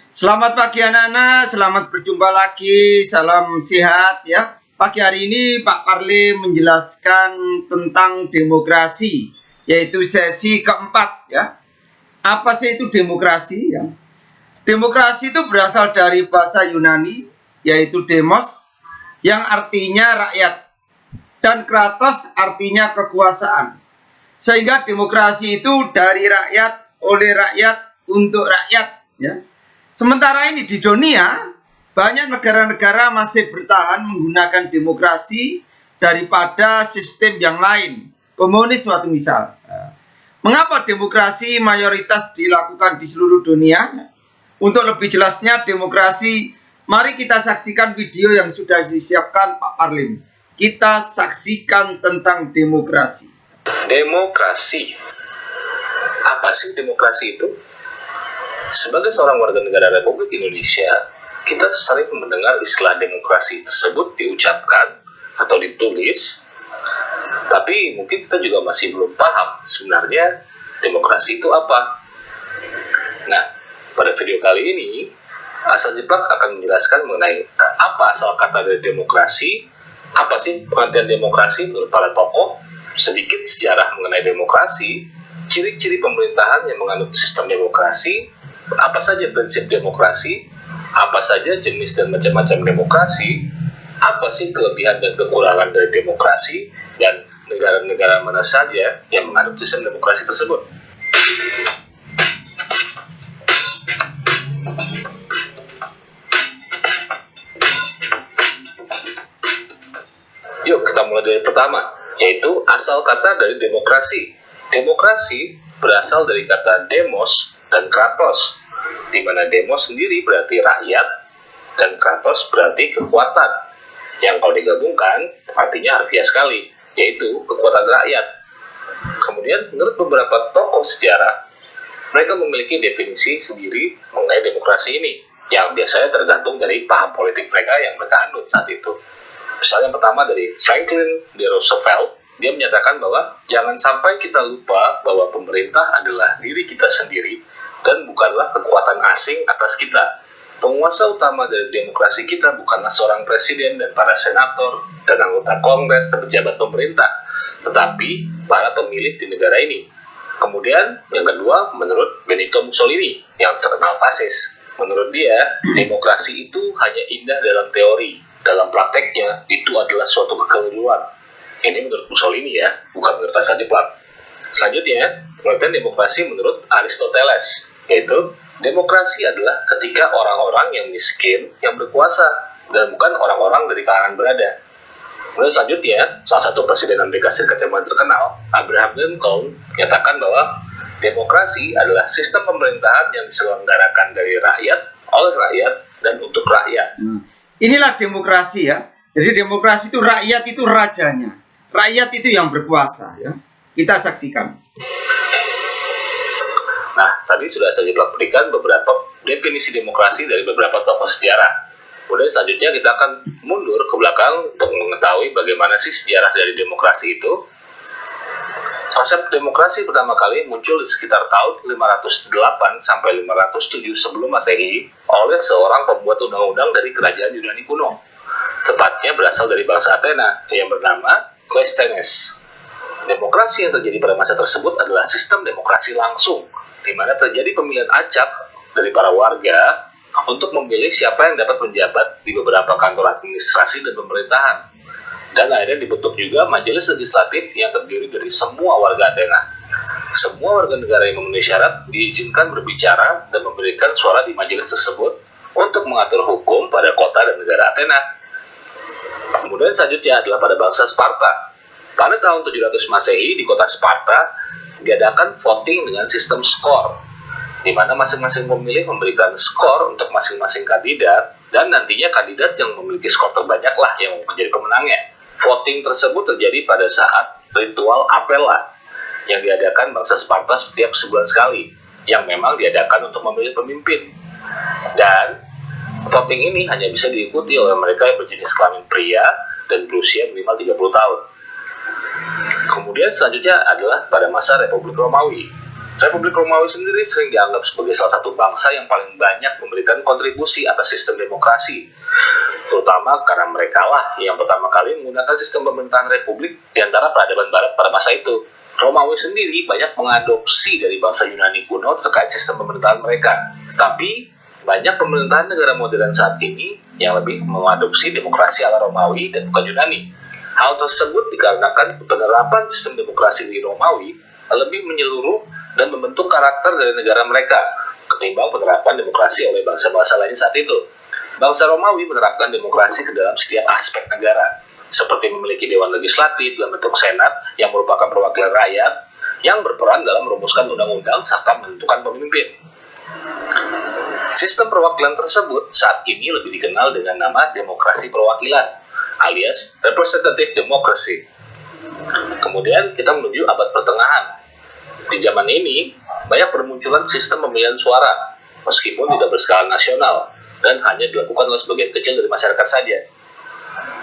Selamat pagi anak-anak, selamat berjumpa lagi, salam sehat ya. Pagi hari ini Pak Parli menjelaskan tentang demokrasi, yaitu sesi keempat ya. Apa sih itu demokrasi ya? Demokrasi itu berasal dari bahasa Yunani, yaitu demos, yang artinya rakyat, dan kratos artinya kekuasaan. Sehingga demokrasi itu dari rakyat, oleh rakyat, untuk rakyat ya. Sementara ini di dunia, banyak negara-negara masih bertahan menggunakan demokrasi daripada sistem yang lain. Komunis suatu misal. Mengapa demokrasi mayoritas dilakukan di seluruh dunia? Untuk lebih jelasnya demokrasi, mari kita saksikan video yang sudah disiapkan Pak Parlim. Kita saksikan tentang demokrasi. Demokrasi. Apa sih demokrasi itu? Sebagai seorang warga negara Republik Indonesia, kita sering mendengar istilah demokrasi tersebut diucapkan atau ditulis, tapi mungkin kita juga masih belum paham sebenarnya demokrasi itu apa. Nah, pada video kali ini, Asal Jeplak akan menjelaskan mengenai apa asal kata dari demokrasi, apa sih pengertian demokrasi menurut para tokoh, sedikit sejarah mengenai demokrasi, ciri-ciri pemerintahan yang menganut sistem demokrasi, apa saja prinsip demokrasi, apa saja jenis dan macam-macam demokrasi, apa sih kelebihan dan kekurangan dari demokrasi, dan negara-negara mana saja yang menganut sistem demokrasi tersebut. Yuk kita mulai dari pertama, yaitu asal kata dari demokrasi. Demokrasi berasal dari kata demos dan kratos, di mana demos sendiri berarti rakyat dan kratos berarti kekuatan, yang kalau digabungkan artinya harfiah sekali, yaitu kekuatan rakyat. Kemudian menurut beberapa tokoh sejarah, mereka memiliki definisi sendiri mengenai demokrasi ini, yang biasanya tergantung dari paham politik mereka yang mereka anut saat itu. Misalnya pertama dari Franklin D. Roosevelt, dia menyatakan bahwa jangan sampai kita lupa bahwa pemerintah adalah diri kita sendiri dan bukanlah kekuatan asing atas kita. Penguasa utama dari demokrasi kita bukanlah seorang presiden dan para senator dan anggota kongres dan pejabat pemerintah, tetapi para pemilih di negara ini. Kemudian yang kedua, menurut Benito Mussolini yang terkenal fasis, menurut dia demokrasi itu hanya indah dalam teori, dalam prakteknya itu adalah suatu kekeliruan. Ini menurut Mussolini ya, bukan menurut Asal Jeplak. Selanjutnya, pengertian demokrasi menurut Aristoteles, yaitu demokrasi adalah ketika orang-orang yang miskin yang berkuasa dan bukan orang-orang dari kalangan berada. Kemudian selanjutnya, salah satu presiden Amerika Serikat yang paling terkenal, Abraham Lincoln, menyatakan bahwa demokrasi adalah sistem pemerintahan yang diselenggarakan dari rakyat, oleh rakyat, dan untuk rakyat. Inilah demokrasi ya. Jadi demokrasi itu rakyat itu rajanya. Rakyat itu yang berkuasa ya. Kita saksikan. Nah, tadi sudah saya berikan beberapa definisi demokrasi dari beberapa tokoh sejarah. Kemudian selanjutnya kita akan mundur ke belakang untuk mengetahui bagaimana sih sejarah dari demokrasi itu. Konsep demokrasi pertama kali muncul di sekitar tahun 508 sampai 507 sebelum Masehi oleh seorang pembuat undang-undang dari kerajaan Yunani kuno. Tepatnya berasal dari bangsa Athena yang bernama Cleisthenes. Demokrasi yang terjadi pada masa tersebut adalah sistem demokrasi langsung, di mana terjadi pemilihan acak dari para warga untuk memilih siapa yang dapat menjabat di beberapa kantor administrasi dan pemerintahan. Dan akhirnya dibentuk juga majelis legislatif yang terdiri dari semua warga Athena. Semua warga negara yang memenuhi syarat diizinkan berbicara dan memberikan suara di majelis tersebut untuk mengatur hukum pada kota dan negara Athena. Kemudian selanjutnya adalah pada bangsa Sparta. Pada tahun 700 Masehi di kota Sparta diadakan voting dengan sistem skor, di mana masing-masing pemilih memberikan skor untuk masing-masing kandidat, dan nantinya kandidat yang memiliki skor terbanyak lah yang menjadi pemenangnya. Voting tersebut terjadi pada saat ritual apela yang diadakan bangsa Sparta setiap sebulan sekali, yang memang diadakan untuk memilih pemimpin. Dan voting ini hanya bisa diikuti oleh mereka yang berjenis kelamin pria dan berusia minimal 30 tahun. Kemudian selanjutnya adalah pada masa Republik Romawi. Republik Romawi sendiri sering dianggap sebagai salah satu bangsa yang paling banyak memberikan kontribusi atas sistem demokrasi, terutama karena mereka lah yang pertama kali menggunakan sistem pemerintahan republik di antara peradaban barat pada masa itu. Romawi sendiri banyak mengadopsi dari bangsa Yunani kuno terkait sistem pemerintahan mereka, tapi banyak pemerintahan negara modern saat ini yang lebih mengadopsi demokrasi ala Romawi dan bukan Yunani. Hal tersebut dikarenakan penerapan sistem demokrasi di Romawi lebih menyeluruh dan membentuk karakter dari negara mereka ketimbang penerapan demokrasi oleh bangsa-bangsa lain saat itu. Bangsa Romawi menerapkan demokrasi ke dalam setiap aspek negara, seperti memiliki dewan legislatif dalam bentuk senat yang merupakan perwakilan rakyat yang berperan dalam merumuskan undang-undang serta menentukan pemimpin. Sistem perwakilan tersebut saat ini lebih dikenal dengan nama demokrasi perwakilan alias representative democracy. Kemudian kita menuju abad pertengahan. Di zaman ini banyak bermunculan sistem pemilihan suara meskipun tidak berskala nasional dan hanya dilakukan oleh sebagian kecil dari masyarakat saja.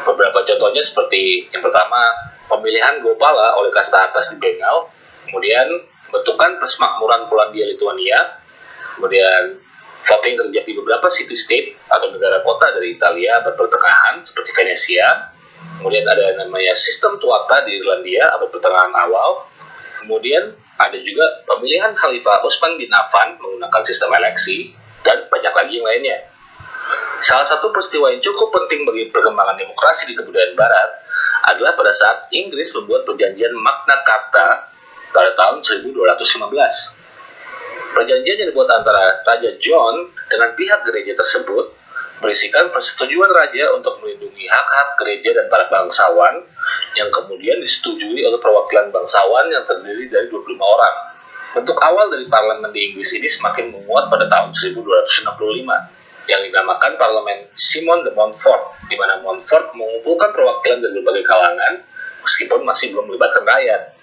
Beberapa contohnya seperti yang pertama, pemilihan Gopala oleh kasta atas di Bengal, kemudian bentukan Persemakmuran Polandia Lituania, kemudian voting terjadi di beberapa city-state atau negara kota dari Italia abad pertengahan seperti Venesia, kemudian ada namanya sistem Tuatha di Irlandia abad pertengahan awal, kemudian ada juga pemilihan Khalifah Utsman bin Affan menggunakan sistem eleksi, dan banyak lagi yang lainnya. Salah satu peristiwa yang cukup penting bagi perkembangan demokrasi di kebudayaan Barat adalah pada saat Inggris membuat perjanjian Magna Carta pada tahun 1215. Perjanjian yang dibuat antara Raja John dengan pihak gereja tersebut berisikan persetujuan raja untuk melindungi hak-hak gereja dan para bangsawan yang kemudian disetujui oleh perwakilan bangsawan yang terdiri dari 25 orang. Bentuk awal dari parlemen di Inggris ini semakin menguat pada tahun 1265. Yang dinamakan Parlemen Simon de Montfort, di mana Montfort mengumpulkan perwakilan dari berbagai kalangan meskipun masih belum melibatkan rakyat.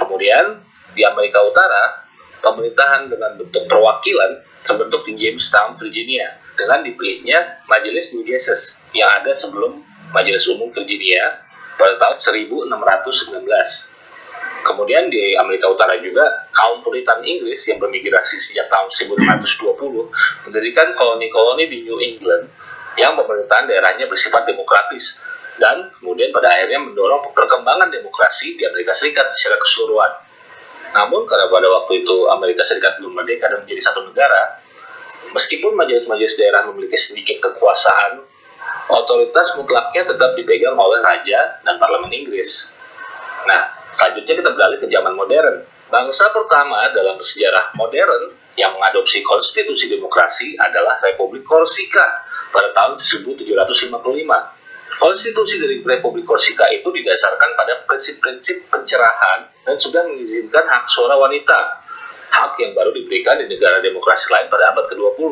Kemudian di Amerika Utara, pemerintahan dengan bentuk perwakilan terbentuk di Jamestown, Virginia, dengan dipilihnya Majelis Burgesses yang ada sebelum Majelis Umum Virginia pada tahun 1619. Kemudian di Amerika Utara juga, kaum Puritan Inggris yang bermigrasi sejak tahun 1520 mendirikan koloni-koloni di New England yang pemerintahan daerahnya bersifat demokratis dan kemudian pada akhirnya mendorong perkembangan demokrasi di Amerika Serikat secara keseluruhan. Namun karena pada waktu itu Amerika Serikat belum merdeka dan menjadi satu negara, meskipun majelis-majelis daerah memiliki sedikit kekuasaan, otoritas mutlaknya tetap dipegang oleh raja dan parlemen Inggris. Nah, selanjutnya kita beralih ke zaman modern. Bangsa pertama dalam sejarah modern yang mengadopsi konstitusi demokrasi adalah Republik Korsika pada tahun 1755. Konstitusi dari Republik Korsika itu didasarkan pada prinsip-prinsip pencerahan dan sudah mengizinkan hak suara wanita, hak yang baru diberikan di negara demokrasi lain pada abad ke-20.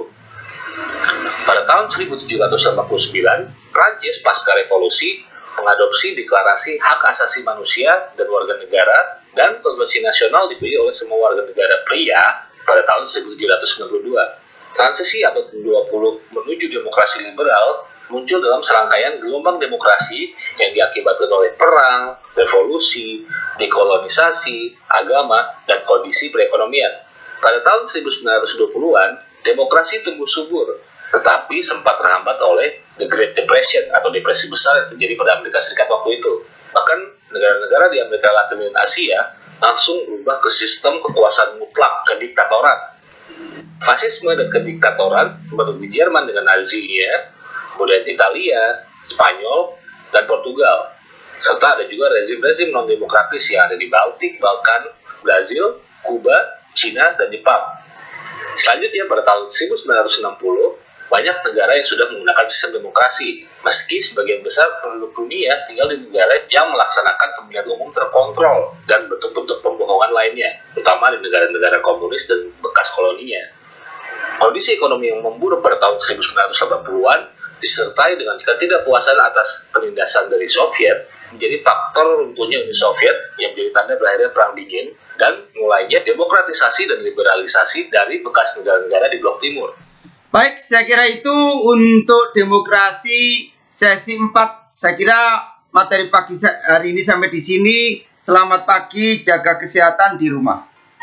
Pada tahun 1789, Prancis pasca revolusi mengadopsi deklarasi hak asasi manusia dan warga negara, dan konvensi nasional dipilih oleh semua warga negara pria pada tahun 1792. Transisi abad ke-20 menuju demokrasi liberal muncul dalam serangkaian gelombang demokrasi yang diakibatkan oleh perang, revolusi, dekolonisasi, agama, dan kondisi perekonomian. Pada tahun 1920-an, demokrasi tumbuh subur, tetapi sempat terhambat oleh The Great Depression atau depresi besar yang terjadi pada Amerika Serikat waktu itu. Bahkan negara-negara di Amerika Latin dan Asia langsung berubah ke sistem kekuasaan mutlak, kediktatoran. Fasisme dan kediktatoran terbentuk di Jerman dengan Nazi-nya, kemudian Italia, Spanyol, dan Portugal. Serta ada juga rezim-rezim non-demokratis yang ada di Baltik, Balkan, Brazil, Kuba, Cina, dan Jepang. Selanjutnya pada tahun 1960, banyak negara yang sudah menggunakan sistem demokrasi, meski sebagian besar penduduk dunia tinggal di negara yang melaksanakan pemilihan umum terkontrol dan bentuk-bentuk pembohongan lainnya, terutama di negara-negara komunis dan bekas koloninya. Kondisi ekonomi yang memburuk pada tahun 1980-an disertai dengan ketidakpuasan atas penindasan dari Soviet menjadi faktor runtuhnya Uni Soviet yang menjadi tanda berakhirnya Perang Dingin dan mulainya demokratisasi dan liberalisasi dari bekas negara-negara di Blok Timur. Baik, saya kira itu untuk demokrasi sesi 4. Saya kira materi pagi hari ini sampai di sini. Selamat pagi, jaga kesehatan di rumah.